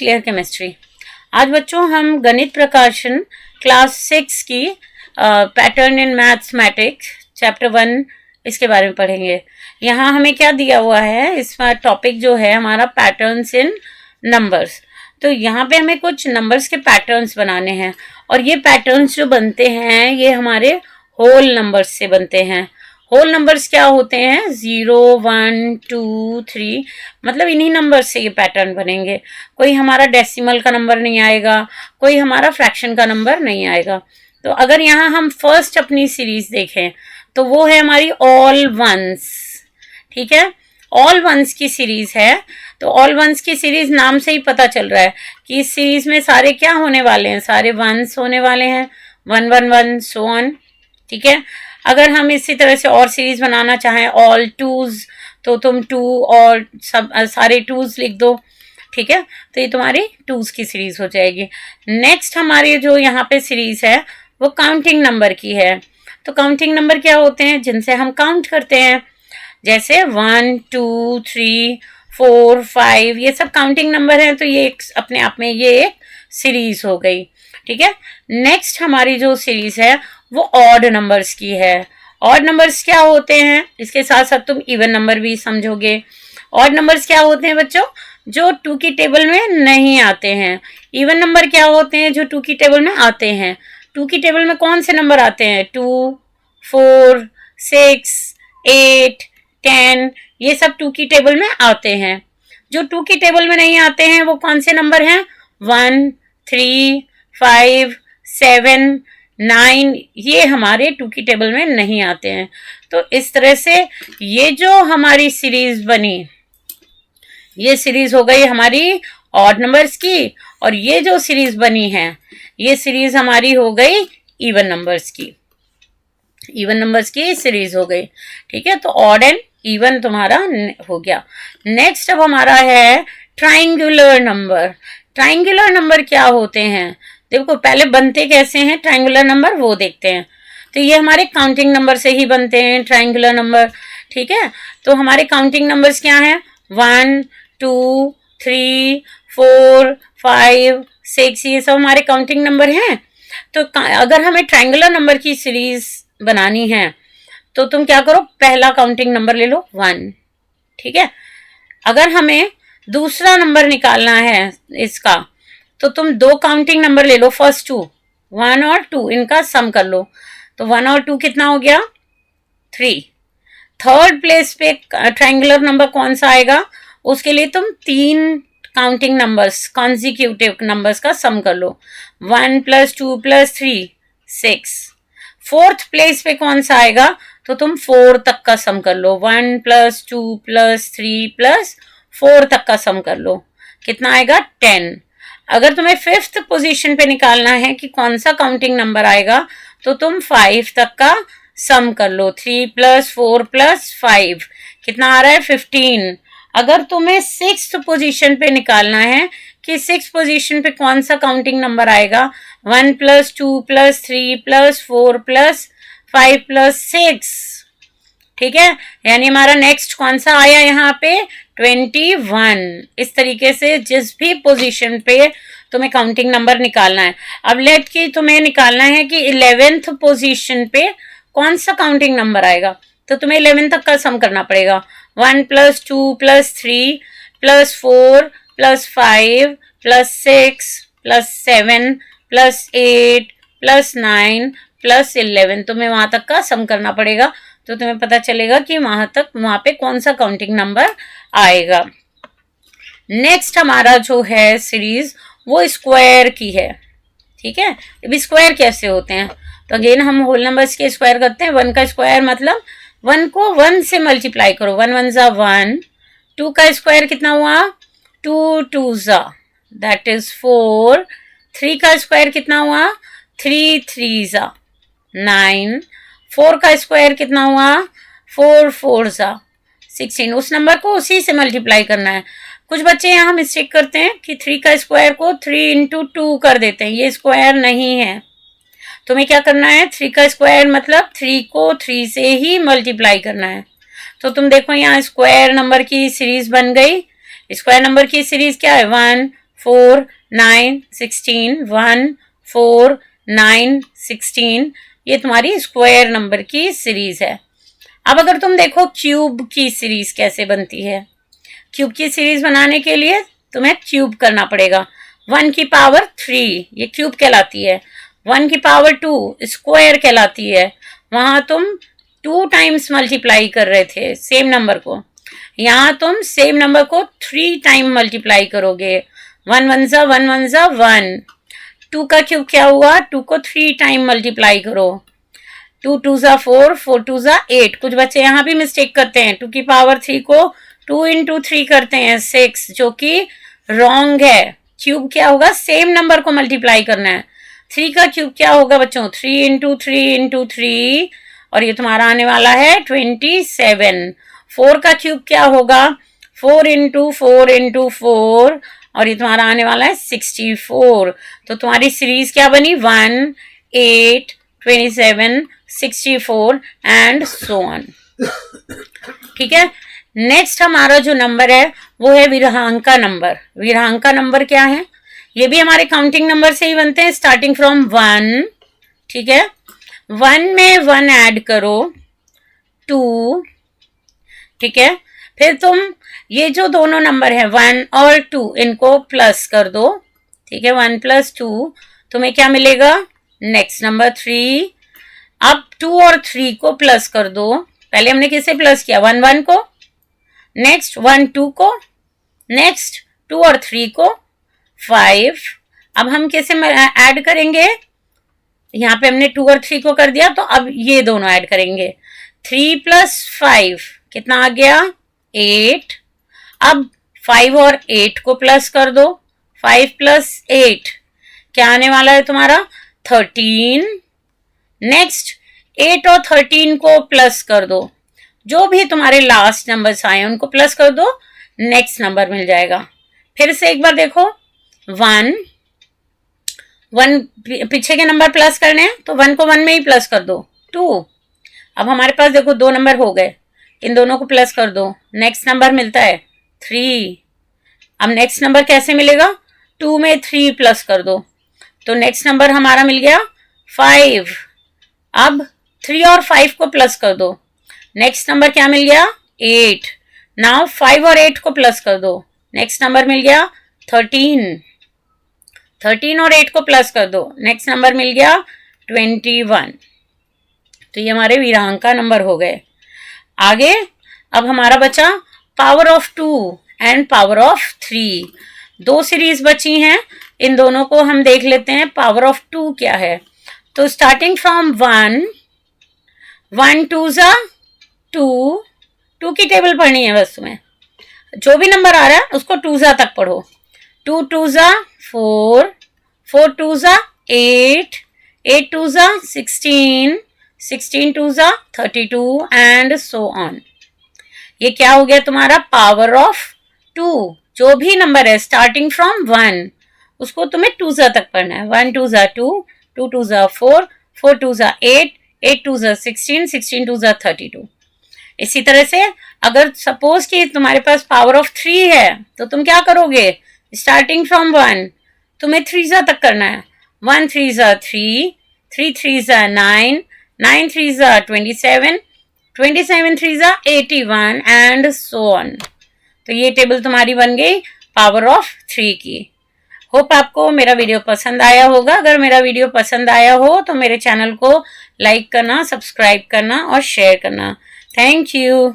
Clear chemistry. आज बच्चों हम गणित प्रकाशन क्लास 6 की पैटर्न इन मैथमेटिक्स चैप्टर 1 इसके बारे में पढ़ेंगे। यहाँ हमें क्या दिया हुआ है, इसका टॉपिक जो है हमारा पैटर्न्स इन नंबर्स। तो यहाँ पे हमें कुछ नंबर्स के पैटर्न्स बनाने हैं और ये पैटर्न्स जो बनते हैं ये हमारे होल नंबर्स से बनते हैं। होल नंबर्स क्या होते हैं? 0, 1, 2, 3, मतलब इन्हीं नंबर से ये पैटर्न बनेंगे। कोई हमारा डेसिमल का नंबर नहीं आएगा, कोई हमारा फ्रैक्शन का नंबर नहीं आएगा। तो अगर यहाँ हम फर्स्ट अपनी सीरीज देखें तो वो है हमारी ऑल वंस। ठीक है, ऑल वंस की सीरीज है। तो ऑल वंस की सीरीज नाम से ही पता चल रहा है कि इस सीरीज में सारे क्या होने वाले हैं, सारे वंस होने वाले हैं, 1 1 1 सो ऑन। ठीक है, अगर हम इसी तरह से और सीरीज बनाना चाहें ऑल टूज, तो तुम 2 और सब सारे टूज लिख दो। ठीक है, तो ये तुम्हारी टूज की सीरीज हो जाएगी। नेक्स्ट हमारी जो यहाँ पे सीरीज है वो काउंटिंग नंबर की है। तो काउंटिंग नंबर क्या होते हैं? जिनसे हम काउंट करते हैं, जैसे 1 2 3 4 5, ये सब काउंटिंग नंबर हैं। तो ये अपने आप में ये एक सीरीज हो गई। ठीक है, नेक्स्ट हमारी जो सीरीज है वो ऑड नंबर्स की है। ऑड नंबर्स क्या होते हैं, इसके साथ साथ तुम इवन नंबर भी समझोगे। ऑड नंबर्स क्या होते हैं बच्चों? जो 2 की टेबल में नहीं आते हैं। इवन नंबर क्या होते हैं? जो 2 की टेबल में आते हैं। 2 की टेबल में कौन से नंबर आते हैं? 2, 4, 6, 8, 10, ये सब 2 की टेबल में आते हैं। जो 2 की टेबल में नहीं आते हैं वो कौन से नंबर हैं? 1, 3, 5, 7, 9, ये हमारे 2 की टेबल में नहीं आते हैं। तो इस तरह से ये जो हमारी सीरीज बनी, ये सीरीज हो गई हमारी ऑड नंबर्स की, और ये जो सीरीज बनी है ये सीरीज हमारी हो गई इवन नंबर्स की। इवन नंबर्स की सीरीज हो गई। ठीक है, तो ऑड एंड इवन तुम्हारा हो गया। नेक्स्ट अब हमारा है ट्राइंगुलर नंबर। ट्राइंगुलर नंबर क्या होते हैं? देखो पहले बनते कैसे हैं ट्राइंगुलर नंबर, वो देखते हैं। तो ये हमारे काउंटिंग नंबर से ही बनते हैं ट्राइंगुलर नंबर। ठीक है, तो हमारे काउंटिंग नंबर्स क्या हैं? 1 2 3 4 5 6, ये सब हमारे काउंटिंग नंबर हैं। तो अगर हमें ट्राइंगुलर नंबर की सीरीज बनानी है तो तुम क्या करो, पहला काउंटिंग नंबर ले लो 1। ठीक है, अगर हमें दूसरा नंबर निकालना है इसका तो तुम 2 काउंटिंग नंबर ले लो, फर्स्ट 2, 1 और 2, इनका सम कर लो। तो 1 और 2 कितना हो गया? 3। थर्ड प्लेस पे ट्राइंगुलर नंबर कौन सा आएगा? उसके लिए तुम 3 काउंटिंग नंबर्स, कॉन्जिक्यूटिव नंबर्स का सम कर लो। 1 + 2 + 3 6। फोर्थ प्लेस पे कौन सा आएगा? तो तुम 4 तक का सम कर लो। 1 + 2 + 3 + 4 तक का सम कर लो, कितना आएगा? 10। अगर तुम्हें 5th पोजीशन पे निकालना है कि कौन सा काउंटिंग नंबर आएगा तो तुम 5 तक का सम कर लो। 3 + 4 + 5 कितना आ रहा है? 15। अगर तुम्हें 6th पोजीशन पे निकालना है कि 6th पोजीशन पे कौन सा काउंटिंग नंबर आएगा, 1 + 2 + 3 + 4 + 5 + 6। ठीक है, यानी हमारा नेक्स्ट कौन सा आया यहाँ पे? 21। इस तरीके से जिस भी पोजीशन पे तुम्हें काउंटिंग नंबर निकालना है। अब लेट की तुम्हें निकालना है कि 11th पोजीशन पे कौन सा काउंटिंग नंबर आएगा, तो तुम्हें 11 तक का सम करना पड़ेगा। 1 + 2 + 3 + 4 + 5 + 6 + 7 + 8 + 9 + 11, तुम्हें वहां तक का सम करना पड़ेगा। तो तुम्हें पता चलेगा कि वहां पे कौन सा काउंटिंग नंबर आएगा। नेक्स्ट हमारा जो है सीरीज वो स्क्वायर की है। ठीक है, अब स्क्वायर कैसे होते हैं? तो अगेन हम होल नंबर्स के स्क्वायर करते हैं। 1 का स्क्वायर मतलब 1 को 1 से मल्टीप्लाई करो। 1 1 ज़ा 1। 2 का स्क्वायर कितना हुआ? 2 2 ज़ा, दैट इज 4। 3 का स्क्वायर कितना हुआ? 3 3 ज़ा 9। 4 का स्क्वायर कितना हुआ? 4 4 ज़ा 16। उस नंबर को उसी से मल्टीप्लाई करना है। कुछ बच्चे यहाँ मिस्टेक करते हैं कि 3 का स्क्वायर को 3 × 2 कर देते हैं, ये स्क्वायर नहीं है। तुम्हें क्या करना है? 3 का स्क्वायर मतलब 3 को 3 से ही मल्टीप्लाई करना है। तो तुम देखो यहाँ स्क्वायर नंबर की सीरीज बन गई। स्क्वायर नंबर की सीरीज क्या है? 1 4 9 16 1 4 9 16 ये तुम्हारी स्क्वायर नंबर की सीरीज है। अब अगर तुम देखो क्यूब की सीरीज कैसे बनती है, क्यूब की सीरीज बनाने के लिए तुम्हें क्यूब करना पड़ेगा। 1 की पावर 3 ये क्यूब कहलाती है, 1 की पावर 2 स्क्वायर कहलाती है। वहां तुम 2 टाइम्स मल्टीप्लाई कर रहे थे सेम नंबर को, यहाँ तुम सेम नंबर को 3 टाइम मल्टीप्लाई करोगे। 1 1 जा 1 1 जा 1। 2 का क्यूब क्या हुआ, 2 को 3 टाइम मल्टीप्लाई करो। 2 2 जा 4 4 2 जा 8। कुछ बच्चे यहाँ भी मिस्टेक करते हैं, 2 की पावर 3 को 2 इंटू 3 करते हैं 6, जो कि रॉन्ग है। क्यूब क्या होगा, सेम नंबर को मल्टीप्लाई करना है। 3 का क्यूब क्या होगा बच्चों, 3 इंटू 3 इंटू 3, और ये तुम्हारा आने वाला है 27। 4 का क्यूब क्या होगा, 4 इंटू 4 इंटू 4, और ये तुम्हारा आने वाला है 64। तो तुम्हारी सीरीज क्या बनी, 1 8 27 64 एंड सो ऑन। ठीक है, नेक्स्ट हमारा जो नंबर है वो है विरहांका नंबर। विरहांका नंबर क्या है, ये भी हमारे काउंटिंग नंबर से ही बनते हैं, स्टार्टिंग फ्रॉम 1। ठीक है, 1 में 1 ऐड करो 2। ठीक है, फिर तुम ये जो दोनों नंबर है 1 और 2 इनको प्लस कर दो। ठीक है, 1 + 2 तुम्हें क्या मिलेगा, नेक्स्ट नंबर 3। अब 2 और 3 को प्लस कर दो। पहले हमने किसे प्लस किया, 1 1 को, नेक्स्ट 1 2 को, नेक्स्ट 2 और 3 को, 5। अब हम कैसे ऐड करेंगे, यहाँ पे हमने 2 और 3 को कर दिया, तो अब ये दोनों ऐड करेंगे। 3 + 5 कितना आ गया, 8। अब 5 और 8 को प्लस कर दो। 5 + 8 क्या आने वाला है तुम्हारा, 13। नेक्स्ट 8 और 13 को प्लस कर दो, जो भी तुम्हारे लास्ट नंबर्स आए उनको प्लस कर दो, नेक्स्ट नंबर मिल जाएगा। फिर से एक बार देखो, 1 पीछे के नंबर प्लस करने हैं तो 1 को 1 में ही प्लस कर दो, 2। अब हमारे पास देखो 2 नंबर हो गए, इन दोनों को प्लस कर दो, नेक्स्ट नंबर मिलता है 3। अब नेक्स्ट नंबर कैसे मिलेगा, 2 में 3 प्लस कर दो, तो नेक्स्ट नंबर हमारा मिल गया 5। अब 3 और 5 को प्लस कर दो, नेक्स्ट नंबर क्या मिल गया, 8। नाउ 5 और 8 को प्लस कर दो, नेक्स्ट नंबर मिल गया 13। 13 और 8 को प्लस कर दो, नेक्स्ट नंबर मिल गया 21। तो ये हमारे विरहांका नंबर हो गए। आगे अब हमारा बचा power of 2 and power of 3। 2 series बची हैं, इन दोनों को हम देख लेते हैं। पावर ऑफ 2 क्या है, तो स्टार्टिंग फ्रॉम 1 1 2 जा 2, 2 की टेबल पढ़नी है बस तुम्हें, जो भी नंबर आ रहा है उसको 2 जा तक पढ़ो। 2 2 जा 4, 4 2 जा 8, 8 2 जा 16, 16 2 जा 32 एंड सो ऑन। ये क्या हो गया तुम्हारा, पावर ऑफ 2। जो भी नंबर है स्टार्टिंग फ्रॉम 1 उसको तुम्हें 2 जा तक पढ़ना है। 1 2 जा 2, 2 2 जा 4, 4 2 जा 8, 8 2 जा 16, 16 2 जा 32। इसी तरह से अगर सपोज कि तुम्हारे पास पावर ऑफ 3 है तो तुम क्या करोगे, स्टार्टिंग फ्रॉम 1 तुम्हें 3 जा तक करना है। 1 3 जा 3, 3 3 जा 9, 9 3 जा 27, 27 3 जा 81 एंड सो ऑन। तो ये टेबल तुम्हारी बन गई पावर ऑफ 3 की। होप आपको मेरा वीडियो पसंद आया होगा। अगर मेरा वीडियो पसंद आया हो तो मेरे चैनल को लाइक करना, सब्सक्राइब करना और शेयर करना। Thank you.